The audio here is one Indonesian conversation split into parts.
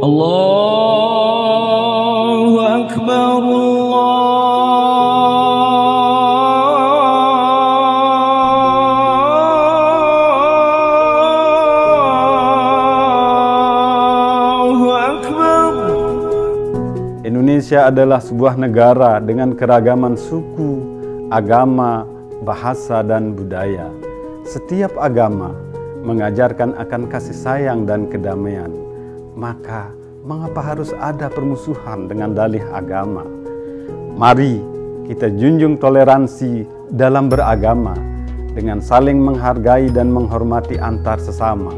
Allahu Akbar, Allahu Akbar. Indonesia adalah sebuah negara dengan keragaman suku, agama, bahasa, dan budaya. Setiap agama mengajarkan akan kasih sayang dan kedamaian. Maka, mengapa harus ada permusuhan dengan dalih agama? Mari kita junjung toleransi dalam beragama dengan saling menghargai dan menghormati antar sesama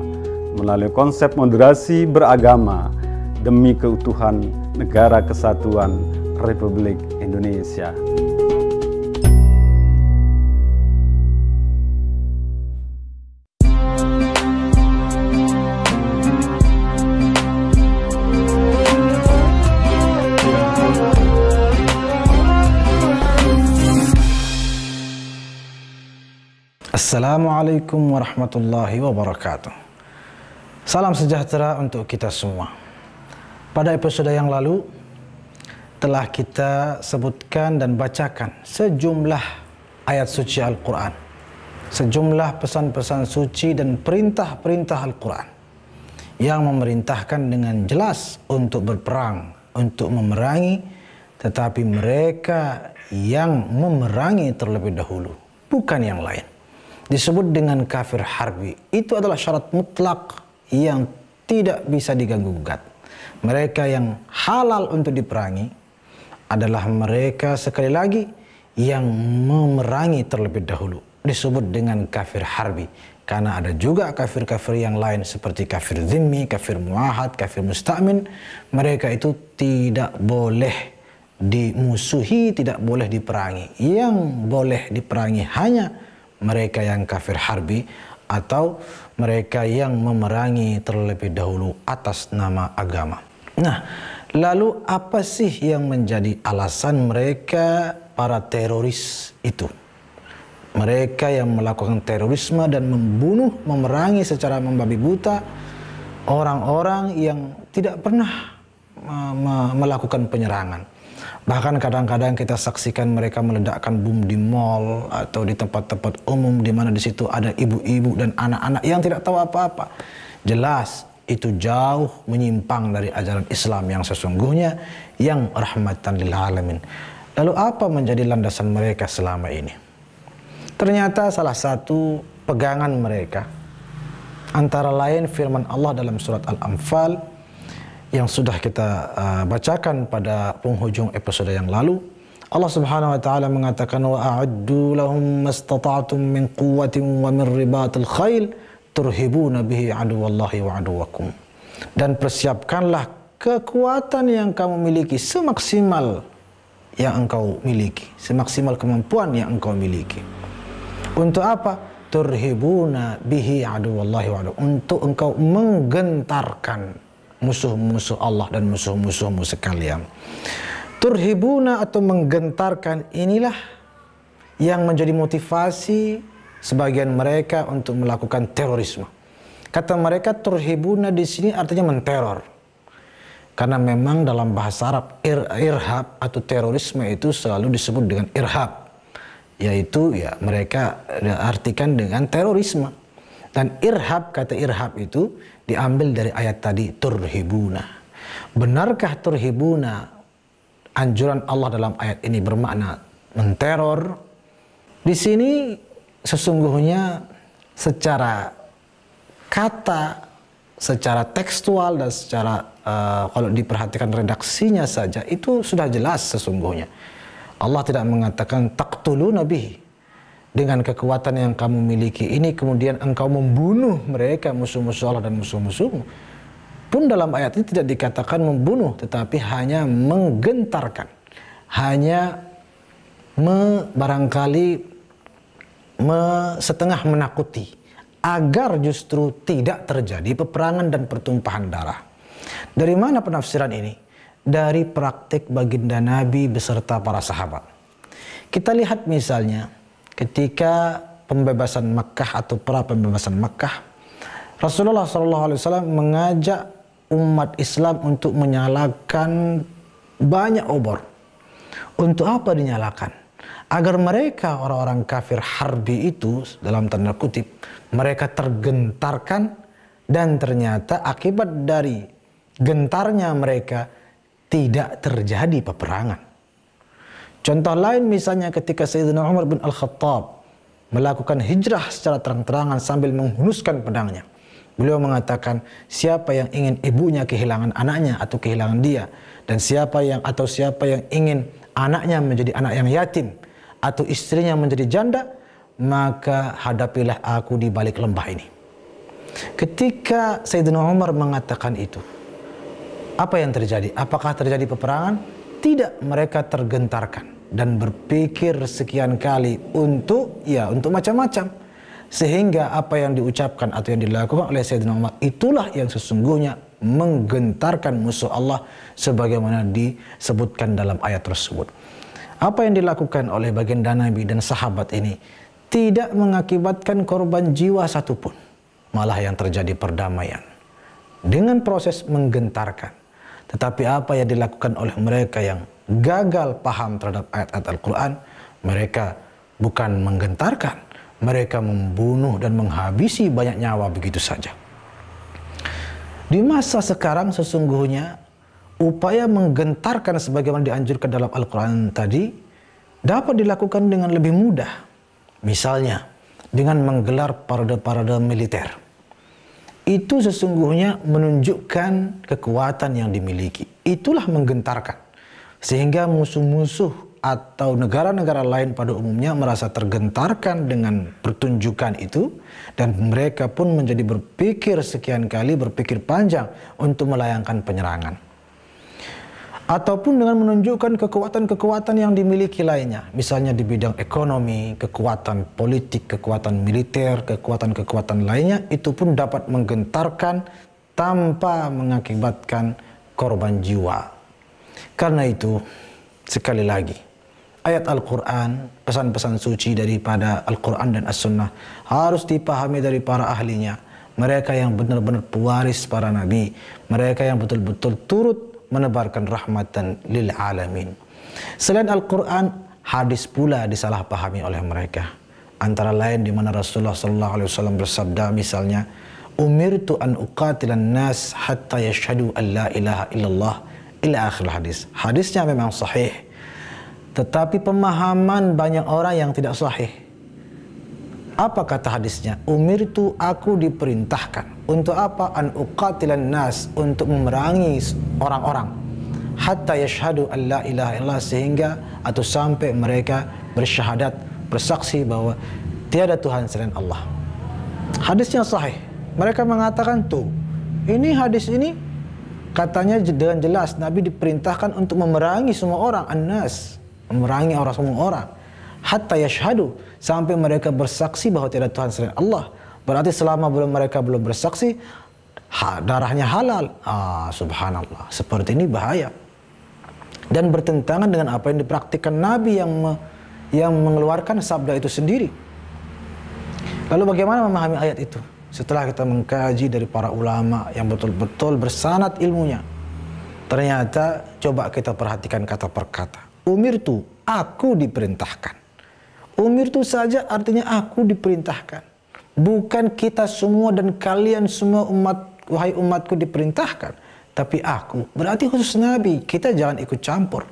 melalui konsep moderasi beragama demi keutuhan Negara Kesatuan Republik Indonesia. Assalamualaikum warahmatullahi wabarakatuh. Salam sejahtera untuk kita semua. Pada episode yang lalu telah kita sebutkan dan bacakan sejumlah ayat suci Al-Quran, sejumlah pesan-pesan suci dan perintah-perintah Al-Quran yang memerintahkan dengan jelas untuk berperang, untuk memerangi, tetapi mereka yang memerangi terlebih dahulu, bukan yang lain. Disebut dengan kafir harbi. Itu adalah syarat mutlak yang tidak bisa diganggu-gugat. Mereka yang halal untuk diperangi adalah mereka sekali lagi yang memerangi terlebih dahulu. Disebut dengan kafir harbi. Karena ada juga kafir-kafir yang lain seperti kafir zimmi, kafir muahad, kafir musta'min. Mereka itu tidak boleh dimusuhi, tidak boleh diperangi. Yang boleh diperangi hanya mereka yang kafir harbi atau mereka yang memerangi terlebih dahulu atas nama agama. Nah, lalu apa sih yang menjadi alasan mereka para teroris itu? Mereka yang melakukan terorisme dan membunuh, memerangi secara membabi buta orang-orang yang tidak pernah melakukan penyerangan. Bahkan kadang-kadang kita saksikan mereka meledakkan bom di mal atau di tempat-tempat umum di mana di situ ada ibu-ibu dan anak-anak yang tidak tahu apa-apa. Jelas itu jauh menyimpang dari ajaran Islam yang sesungguhnya, yang rahmatan lil alamin. Lalu apa menjadi landasan mereka selama ini? Ternyata salah satu pegangan mereka antara lain firman Allah dalam surat Al-Anfal yang sudah kita bacakan pada penghujung episode yang lalu. Allah Subhanahu wa taala mengatakan, wa a'addu lahum mastata'tum min quwwatin wa min ribatil khail turhibuna bihi aduwallahi wa aduwakum. Dan persiapkanlah kekuatan yang kamu miliki semaksimal yang engkau miliki, semaksimal kemampuan yang engkau miliki. Untuk apa? Turhibuna bihi aduwallahi wa aduwakum. Untuk engkau menggentarkan musuh-musuh Allah dan musuh-musuhmu sekalian. Turhibuna atau menggentarkan, inilah yang menjadi motivasi sebagian mereka untuk melakukan terorisme. Kata mereka turhibuna di sini artinya menteror. Karena memang dalam bahasa Arab irhab atau terorisme itu selalu disebut dengan irhab. Yaitu ya mereka artikan dengan terorisme. Dan irhab, kata irhab itu diambil dari ayat tadi, turhibuna. Benarkah turhibuna, anjuran Allah dalam ayat ini bermakna menteror? Di sini sesungguhnya secara kata, secara tekstual dan secara kalau diperhatikan redaksinya saja itu sudah jelas sesungguhnya. Allah tidak mengatakan taqtuluna bihi, dengan kekuatan yang kamu miliki ini kemudian engkau membunuh mereka, musuh-musuh Allah dan musuh-musuhmu. Pun dalam ayat ini tidak dikatakan membunuh, tetapi hanya menggentarkan, hanya barangkali setengah menakuti agar justru tidak terjadi peperangan dan pertumpahan darah. Dari mana penafsiran ini? Dari praktik baginda Nabi beserta para sahabat. Kita lihat misalnya ketika pembebasan Makkah atau pra pembebasan Makkah, Rasulullah SAW mengajak umat Islam untuk menyalakan banyak obor. Untuk apa dinyalakan? Agar mereka orang-orang kafir harbi itu, dalam tanda kutip, mereka tergentarkan, dan ternyata akibat dari gentarnya mereka tidak terjadi peperangan. Contoh lain misalnya ketika Sayyidina Umar bin Al-Khattab melakukan hijrah secara terang-terangan sambil menghunuskan pedangnya. Beliau mengatakan, siapa yang ingin ibunya kehilangan anaknya atau kehilangan dia, dan siapa yang ingin anaknya menjadi anak yang yatim atau istrinya menjadi janda, maka hadapilah aku di balik lembah ini. Ketika Sayyidina Umar mengatakan itu, apa yang terjadi? Apakah terjadi peperangan? Tidak, mereka tergentarkan dan berpikir sekian kali untuk macam-macam. Sehingga apa yang diucapkan atau yang dilakukan oleh Sayyidina Umar itulah yang sesungguhnya menggentarkan musuh Allah sebagaimana disebutkan dalam ayat tersebut. Apa yang dilakukan oleh baginda Nabi dan sahabat ini tidak mengakibatkan korban jiwa satupun. Malah yang terjadi perdamaian dengan proses menggentarkan. Tetapi apa yang dilakukan oleh mereka yang gagal paham terhadap ayat-ayat Al-Quran, mereka bukan menggentarkan, mereka membunuh dan menghabisi banyak nyawa begitu saja. Di masa sekarang sesungguhnya upaya menggentarkan sebagaimana dianjurkan dalam Al-Quran tadi dapat dilakukan dengan lebih mudah. Misalnya dengan menggelar parade-parade militer. Itu sesungguhnya menunjukkan kekuatan yang dimiliki. Itulah menggentarkan. Sehingga musuh-musuh atau negara-negara lain pada umumnya merasa tergentarkan dengan pertunjukan itu, dan mereka pun menjadi berpikir sekian kali, berpikir panjang untuk melayangkan penyerangan. Ataupun dengan menunjukkan kekuatan-kekuatan yang dimiliki lainnya, misalnya di bidang ekonomi, kekuatan politik, kekuatan militer, kekuatan-kekuatan lainnya, itu pun dapat menggentarkan tanpa mengakibatkan korban jiwa. Karena itu, sekali lagi, ayat Al-Quran, pesan-pesan suci daripada Al-Quran dan As-Sunnah harus dipahami dari para ahlinya. Mereka yang benar-benar pewaris para nabi, mereka yang betul-betul turut menebarkan rahmatan lil alamin. Selain Al-Quran, hadis pula disalahpahami oleh mereka. Antara lain di mana Rasulullah SAW bersabda misalnya, umirtu an uqatilan nas hatta yashhadu an la ilaha illallah, ila akhir hadis. Hadisnya memang sahih, tetapi pemahaman banyak orang yang tidak sahih. Apa kata hadisnya? Umirtu, aku diperintahkan. Untuk apa? An uqatilan nas, untuk memerangi orang-orang. Hatta yashhadu an la ilaha illallah, sehingga atau sampai mereka bersyahadat, bersaksi bahwa tiada Tuhan selain Allah. Hadisnya sahih. Mereka mengatakan tuh, ini hadis ini katanya dengan jelas Nabi diperintahkan untuk memerangi semua orang, an-nas, memerangi semua orang. Hatta yashhadu, sampai mereka bersaksi bahwa tiada Tuhan selain Allah. Berarti selama mereka belum bersaksi, darahnya halal. Subhanallah, seperti ini bahaya dan bertentangan dengan apa yang dipraktikkan Nabi yang mengeluarkan sabda itu sendiri. Lalu bagaimana memahami ayat itu? Setelah kita mengkaji dari para ulama yang betul-betul bersanad ilmunya, ternyata coba kita perhatikan kata per kata. Umirtu, aku diperintahkan. Umirtu saja artinya aku diperintahkan. Bukan kita semua dan kalian semua umat, wahai umatku diperintahkan. Tapi aku, berarti khusus Nabi. Kita jangan ikut campur.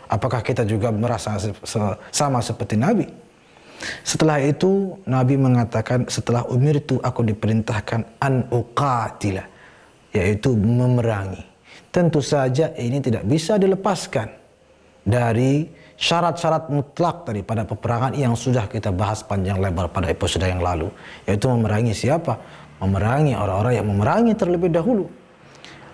Apakah kita juga merasa sama seperti Nabi? Setelah itu Nabi mengatakan, setelah umirtu aku diperintahkan an uqatila, yaitu memerangi. Tentu saja ini tidak bisa dilepaskan dari syarat-syarat mutlak daripada peperangan yang sudah kita bahas panjang lebar pada episode yang lalu, yaitu memerangi siapa? Memerangi orang-orang yang memerangi terlebih dahulu.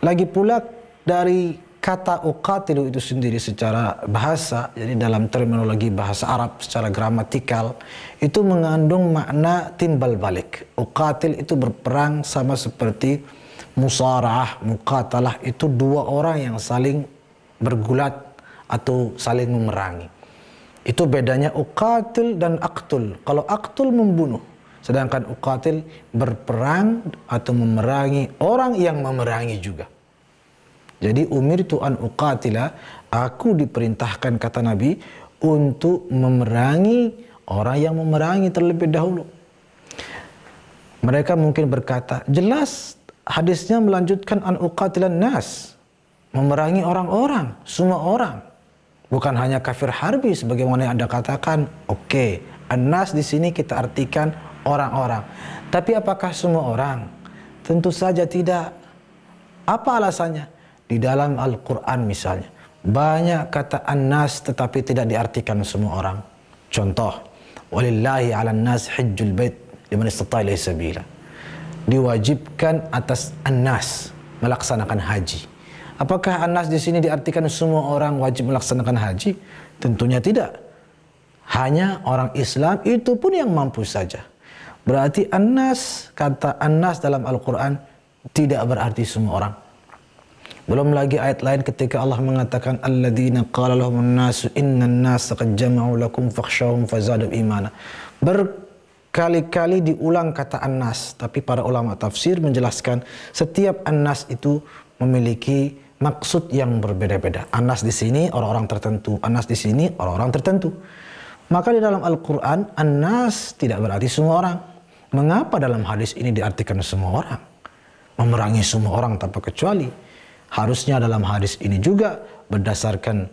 Lagi pula dari kata uqatilu itu sendiri secara bahasa, jadi dalam terminologi bahasa Arab secara gramatikal itu mengandung makna timbal balik. Uqatil itu berperang, sama seperti musara'ah, muqatalah itu dua orang yang saling bergulat atau saling memerangi. Itu bedanya uqatil dan aqtul. Kalau aqtul membunuh, sedangkan uqatil berperang atau memerangi orang yang memerangi juga. Jadi umirtu an uqatila, aku diperintahkan kata Nabi untuk memerangi orang yang memerangi terlebih dahulu. Mereka mungkin berkata, jelas hadisnya melanjutkan an uqatilan nas, memerangi orang-orang, semua orang. Bukan hanya kafir harbi sebagaimana yang Anda katakan. Oke, an-nas di sini kita artikan orang-orang. Tapi apakah semua orang? Tentu saja tidak. Apa alasannya? Di dalam Al-Quran misalnya, banyak kata an-nas tetapi tidak diartikan semua orang. Contoh, walillahi 'alan nas hajjul bait liman istata'a ilaihi sabila. Diwajibkan atas an-nas melaksanakan haji. Apakah an-nas di sini diartikan semua orang wajib melaksanakan haji? Tentunya tidak. Hanya orang Islam, itu pun yang mampu saja. Berarti an-nas, kata an-nas dalam Al-Quran tidak berarti semua orang. Belum lagi ayat lain ketika Allah mengatakan alladzina qala lahumun nasu innan nasa qad jama'u lakum fakhshawhum fazadahum imana. Berkali-kali diulang kata an-nas, tapi para ulama tafsir menjelaskan setiap an-nas itu memiliki maksud yang berbeda-beda. An-nas di sini orang-orang tertentu, an-nas di sini orang-orang tertentu. Maka di dalam Al-Quran an-nas tidak berarti semua orang. Mengapa dalam hadis ini diartikan semua orang? Memerangi semua orang tanpa kecuali. Harusnya dalam hadis ini juga berdasarkan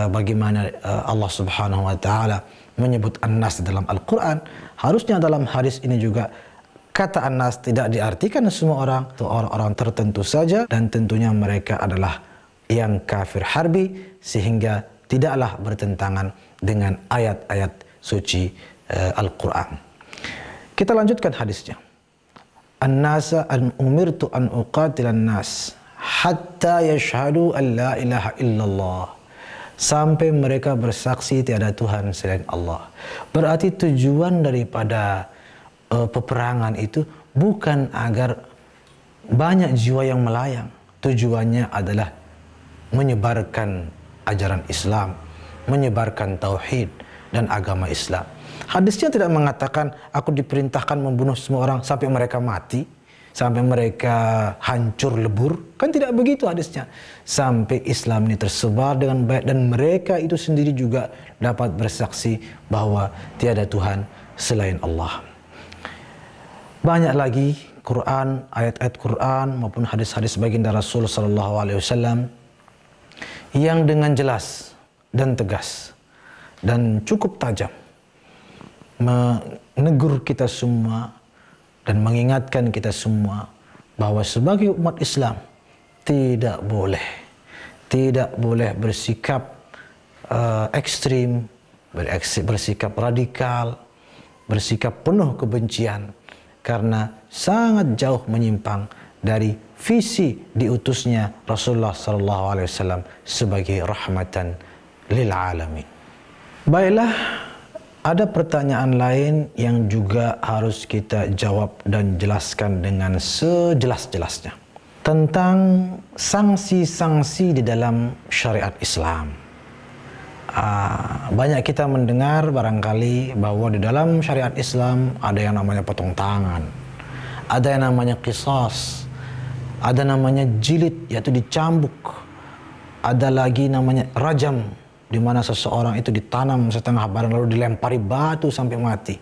bagaimana Allah Subhanahu wa taala menyebut an-nas dalam Al-Quran, harusnya dalam hadis ini juga kata an-nas tidak diartikan semua orang, itu orang-orang tertentu saja, dan tentunya mereka adalah yang kafir harbi, sehingga tidaklah bertentangan dengan ayat-ayat suci Al-Quran. Kita lanjutkan hadisnya. An-nasa an umirtu an uqatilan nas hatta yashhadu an la ilaha illallah, sampai mereka bersaksi tiada Tuhan selain Allah. Berarti tujuan daripada peperangan itu bukan agar banyak jiwa yang melayang. Tujuannya adalah menyebarkan ajaran Islam, menyebarkan tauhid dan agama Islam. Hadisnya tidak mengatakan aku diperintahkan membunuh semua orang sampai mereka mati, sampai mereka hancur lebur. Kan tidak begitu hadisnya. Sampai Islam ini tersebar dengan baik dan mereka itu sendiri juga dapat bersaksi bahwa tiada Tuhan selain Allah. Banyak lagi Quran, ayat-ayat Quran maupun hadis-hadis baginda Rasul sallallahu alaihi wasallam yang dengan jelas dan tegas dan cukup tajam menegur kita semua dan mengingatkan kita semua bahwa sebagai umat Islam tidak boleh bersikap ekstrim, bersikap radikal, bersikap penuh kebencian, karena sangat jauh menyimpang dari visi diutusnya Rasulullah SAW sebagai rahmatan lil alamin. Baiklah, ada pertanyaan lain yang juga harus kita jawab dan jelaskan dengan sejelas-jelasnya tentang sanksi-sanksi di dalam syariat Islam. Banyak kita mendengar barangkali bahwa di dalam syariat Islam ada yang namanya potong tangan, ada yang namanya qisas, ada namanya jilid yaitu dicambuk, ada lagi namanya rajam di mana seseorang itu ditanam setengah badan lalu dilempari batu sampai mati.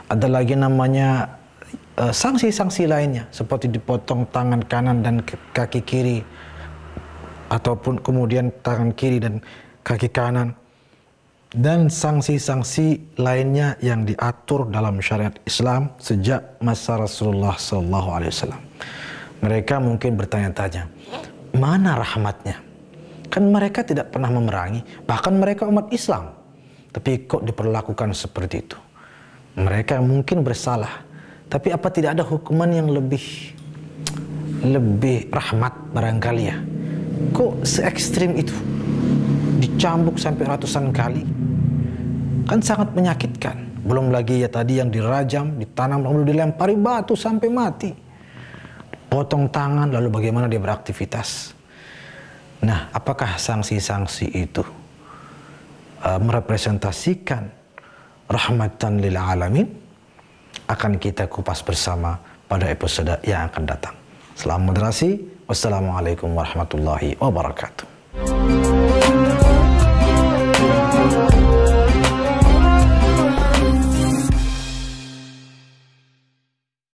Ada lagi namanya sanksi-sanksi lainnya seperti dipotong tangan kanan dan kaki kiri, ataupun kemudian tangan kiri dan kaki kanan, dan sanksi-sanksi lainnya yang diatur dalam syariat Islam sejak masa Rasulullah SAW. Mereka mungkin bertanya-tanya, mana rahmatnya? Kan mereka tidak pernah memerangi, bahkan mereka umat Islam, tapi kok diperlakukan seperti itu? Mereka mungkin bersalah, tapi apa tidak ada hukuman yang lebih rahmat barangkali ya? Kok se-ekstrim itu? Dicambuk sampai ratusan kali, kan sangat menyakitkan. Belum lagi ya tadi yang dirajam, ditanam lalu dilempari batu sampai mati, potong tangan lalu bagaimana dia beraktivitas. Nah, apakah sanksi-sanksi itu merepresentasikan rahmatan lil alamin? Akan kita kupas bersama pada episode yang akan datang. Salam moderasi. Wassalamualaikum warahmatullahi wabarakatuh.